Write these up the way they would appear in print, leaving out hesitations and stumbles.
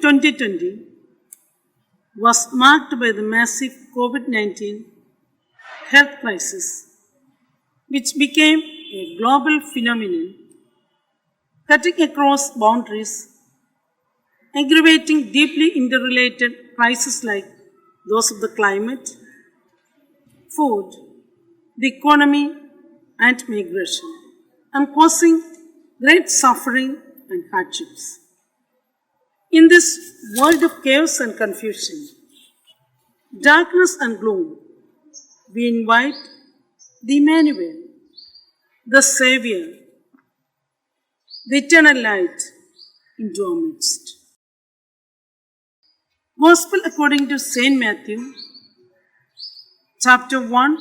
2020 was marked by the massive COVID-19 health crisis, which became a global phenomenon, cutting across boundaries, aggravating deeply interrelated crises like those of the climate, food, the economy, and migration, and causing great suffering and hardships. In this world of chaos and confusion, darkness and gloom, we invite the Emmanuel, the Savior, the eternal light into our midst. Gospel according to St. Matthew, chapter 1,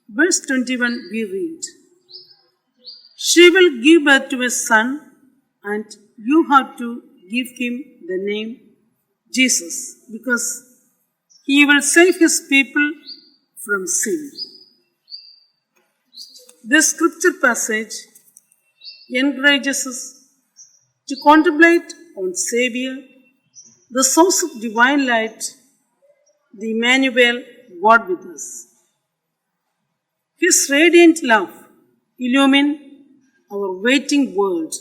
verse 21, we read, "She will give birth to a son, and you have to give him the name Jesus, because he will save his people from sin." This scripture passage encourages us to contemplate on Savior, the source of divine light, the Emmanuel, God with us. His radiant love illumines our waiting world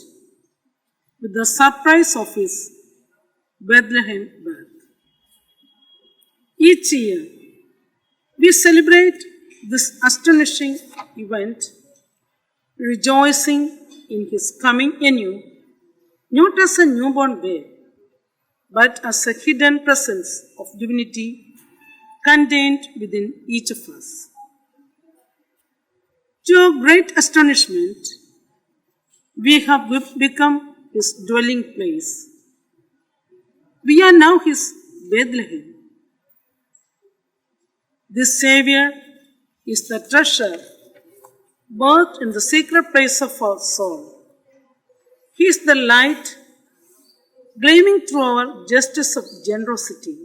with the surprise of his Bethlehem birth. Each year, we celebrate this astonishing event, rejoicing in his coming anew, not as a newborn babe, but as a hidden presence of divinity contained within each of us. To our great astonishment, we have become his dwelling place. We are now his Bethlehem. This Savior is the treasure birthed in the secret place of our soul. He is the light gleaming through our justice of generosity.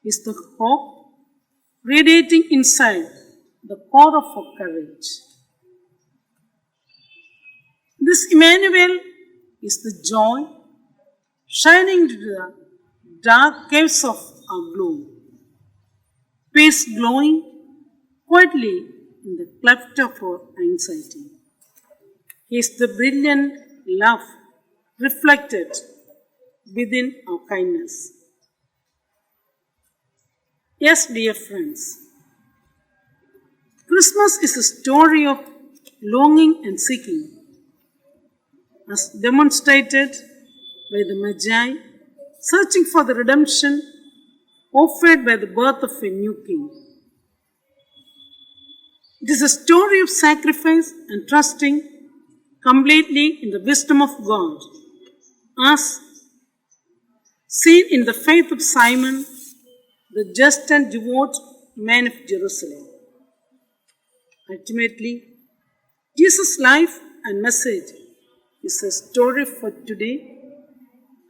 He is the hope radiating inside the core of our courage. This Emmanuel is the joy shining into the dark caves of our gloom, peace glowing quietly in the cleft of our anxiety. He is the brilliant love reflected within our kindness. Yes, dear friends, Christmas is a story of longing and seeking, as demonstrated by the Magi searching for the redemption offered by the birth of a new king. It is a story of sacrifice and trusting completely in the wisdom of God, as seen in the faith of Simon, the just and devout man of Jerusalem. Ultimately, Jesus' life and message is a story for today,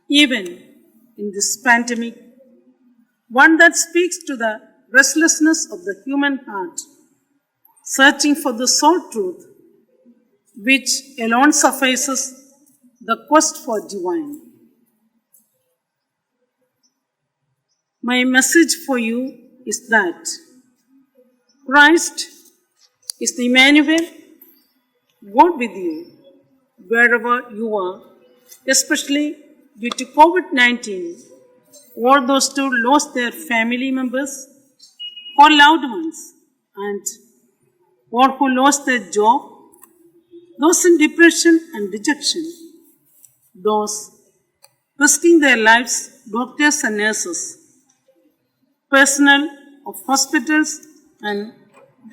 even in this pandemic, one that speaks to the restlessness of the human heart, searching for the sole truth, which alone suffices the quest for divine. My message for you is that Christ is the Emmanuel, God with you, wherever you are, especially due to COVID-19, or those who lost their family members or loved ones, and or who lost their job, those in depression and dejection, those risking their lives, doctors and nurses, personnel of hospitals and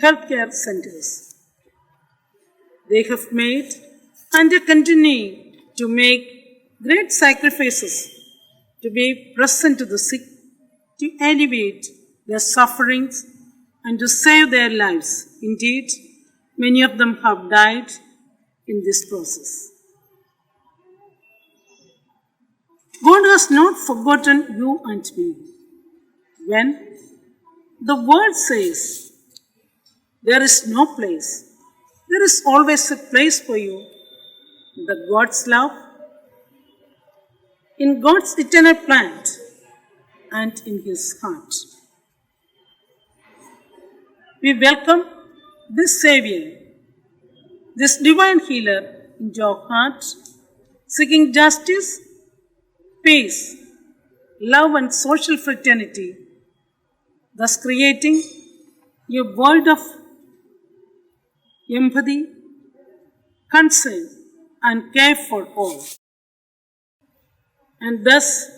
healthcare centers. They have made and they continue to make great sacrifices to be present to the sick, to alleviate their sufferings, and to save their lives. Indeed, many of them have died in this process. God has not forgotten you and me. When the word says there is no place, there is always a place for you. The God's love in God's eternal plan and in His heart. We welcome this Savior, this divine healer into our heart, seeking justice, peace, love and social fraternity, thus creating a world of empathy, concern and care for all. And thus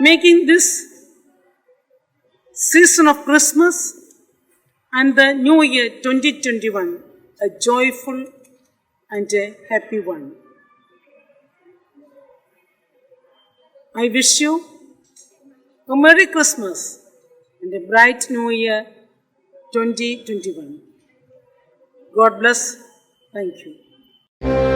making this season of Christmas and the New Year 2021 a joyful and a happy one. I wish you a Merry Christmas and a bright New Year 2021. God bless. Thank you.